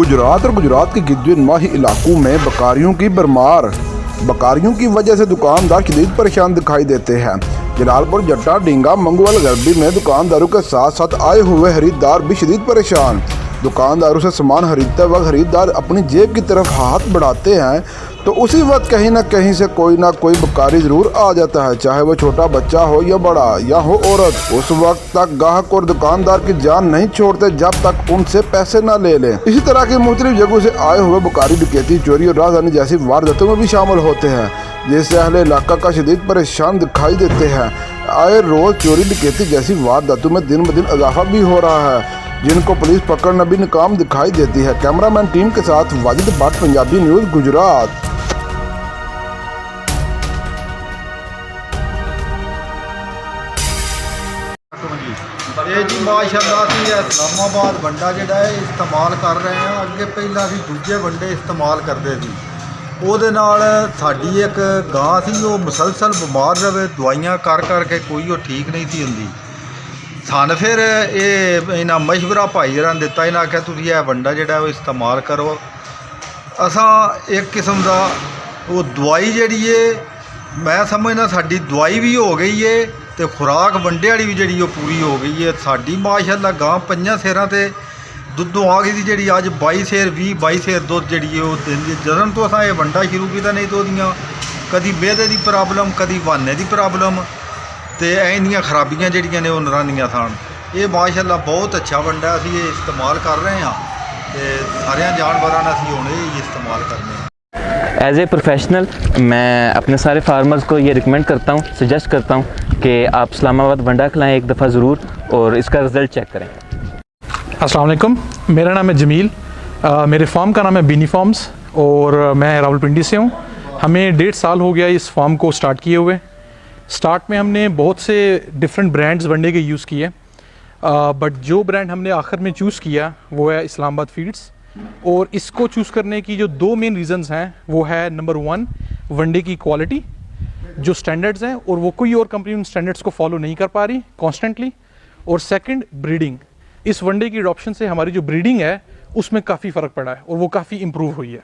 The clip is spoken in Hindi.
गुजरात और गुजरात के गिद्दनमाही इलाकों में बकारियों की भरमार। बकारियों की वजह से दुकानदार शदीद परेशान दिखाई देते हैं। जलालपुर, जट्टा, डींगा, मंगवाल, गरबी में दुकानदारों के साथ साथ आए हुए खरीदार भी शदीद परेशान। दुकानदारों से सामान खरीदते वक्त खरीदार अपनी जेब की तरफ हाथ बढ़ाते हैं तो उसी वक्त कहीं ना कहीं से कोई ना कोई बकारी ज़रूर आ जाता है, चाहे वो छोटा बच्चा हो या बड़ा या हो औरत। उस वक्त तक ग्राहक और दुकानदार की जान नहीं छोड़ते जब तक उनसे पैसे ना ले लें। इसी तरह की मुख्तलिफ जगहों से आए हुए बकारी, डकैती, चोरी और राजधानी जैसी वारदातों में भी शामिल होते हैं, जिससे अहले इलाका का शदीद परेशान दिखाई देते हैं। आए रोज़ चोरी, डकैती जैसी वारदातों में दिन ब दिन इजाफा भी हो रहा है, जिनको पुलिस पकड़ना भी नाकाम दिखाई देती है। कैमरामैन टीम के साथ वाजिद भट्ट, पंजाबी न्यूज़, गुजरात। ਇਹ ਜੀ ਮਾਸ਼ਾਅੱਲਾ ਅਸੀਂ ਇਸਲਾਮਾਬਾਦ ਵੰਡਾ ਜਿਹੜਾ ਹੈ ਇਸਤੇਮਾਲ ਕਰ ਰਹੇ ਹਾਂ। ਅੱਗੇ ਪਹਿਲਾਂ ਅਸੀਂ ਦੂਜੇ ਵੰਡੇ ਇਸਤੇਮਾਲ ਕਰਦੇ ਸੀ। ਉਹਦੇ ਨਾਲ ਸਾਡੀ ਇੱਕ ਗਾਂ ਸੀ, ਉਹ ਮੁਸਲਸਲ ਬਿਮਾਰ ਰਹੇ, ਦਵਾਈਆਂ ਕਰ ਕਰਕੇ ਕੋਈ ਉਹ ਠੀਕ ਨਹੀਂ ਸੀ ਹੁੰਦੀ। ਸਾਨੂੰ ਫਿਰ ਇਹ ਇਹਨਾਂ ਮਸ਼ਵਰਾ ਭਾਈ ਜਰਾਂ ਦਿੱਤਾ, ਇਹਨਾਂ ਆਖਿਆ ਤੁਸੀਂ ਇਹ ਵੰਡਾ ਜਿਹੜਾ ਉਹ ਇਸਤੇਮਾਲ ਕਰੋ। ਅਸਾਂ ਇੱਕ ਕਿਸਮ ਦਾ ਉਹ ਦਵਾਈ ਜਿਹੜੀ ਹੈ, ਮੈਂ ਸਮਝਦਾ ਸਾਡੀ ਦਵਾਈ ਵੀ ਹੋ ਗਈ ਹੈ ਤੇ ਖੁਰਾਕ ਵੰਡੇ ਵਾਲੀ ਵੀ ਜਿਹੜੀ ਉਹ ਪੂਰੀ ਹੋ ਗਈ ਹੈ। ਸਾਡੀ ਮਾਸ਼ਾਅੱਲਾ ਗਾਂ 5 ਸੇਰਾਂ ਤੇ ਦੁੱਧੋਂ ਆ ਗਈ ਸੀ, ਜਿਹੜੀ ਅੱਜ 22 ਸੇਰ 22 ਸੇਰ ਦੁੱਧ ਜਿਹੜੀ ਉਹ ਦਿੰਦੀ। ਜਦੋਂ ਤੋਂ ਅਸਾਂ ਇਹ ਵੰਡਾ ਸ਼ੁਰੂ ਕੀਤਾ, ਨਹੀਂ ਤਾਂ ਉਹਦੀਆਂ ਕਦੀ ਮਿਹਦੇ ਦੀ ਪ੍ਰੋਬਲਮ, ਕਦੀ ਵਾਨੇ ਦੀ ਪ੍ਰੋਬਲਮ ਤੇ ਇੰਨੀਆਂ ਖਰਾਬੀਆਂ ਜਿਹੜੀਆਂ ਨੇ ਉਹ ਨਰਾਨੀਆਂ ਸਨ। ਇਹ ਮਾਸ਼ਾਅੱਲਾ ਬਹੁਤ ਅੱਛਾ ਵੰਡਾ, ਅਸੀਂ ਇਹ ਇਸਤੇਮਾਲ ਕਰ ਰਹੇ ਹਾਂ ਤੇ ਸਾਰਿਆਂ ਜਾਨਵਰਾਂ ਨਾਲ ਅਸੀਂ ਹੁਣ ਇਹ ਇਸਤੇਮਾਲ ਕਰਨੇ ਹਾਂ। एज़ ए प्रोफेशनल मैं अपने सारे फार्मर्स को ये रिकमेंड करता हूँ, सजेस्ट करता हूँ कि आप इस्लामाबाद वंडा खिलाएँ एक दफ़ा ज़रूर और इसका रिज़ल्ट चेक करें। अस्सलाम वालेकुम, मेरा नाम है जमील। मेरे फार्म का नाम है बीनी फार्म्स और मैं रावलपिंडी से हूँ। हमें 1.5 साल हो गया इस फार्म को स्टार्ट किए हुए। स्टार्ट में हमने बहुत से डिफरेंट ब्रांड्स वनडे के यूज़ किए, बट जो ब्रांड हमने आखिर में चूज़ किया वो है इस्लामाबाद फीड्स। और इसको चूज़ करने की जो 2 मेन रीज़न्स हैं वो है, नंबर 1 वनडे की क्वालिटी, जो स्टैंडर्ड्स हैं और वो कोई और कंपनी उन स्टैंडर्ड्स को फॉलो नहीं कर पा रही कॉन्स्टेंटली। और सेकंड, ब्रीडिंग। इस वनडे की अडॉप्शन से हमारी जो ब्रीडिंग है उसमें काफ़ी फ़र्क पड़ा है और वो काफ़ी इम्प्रूव हुई है।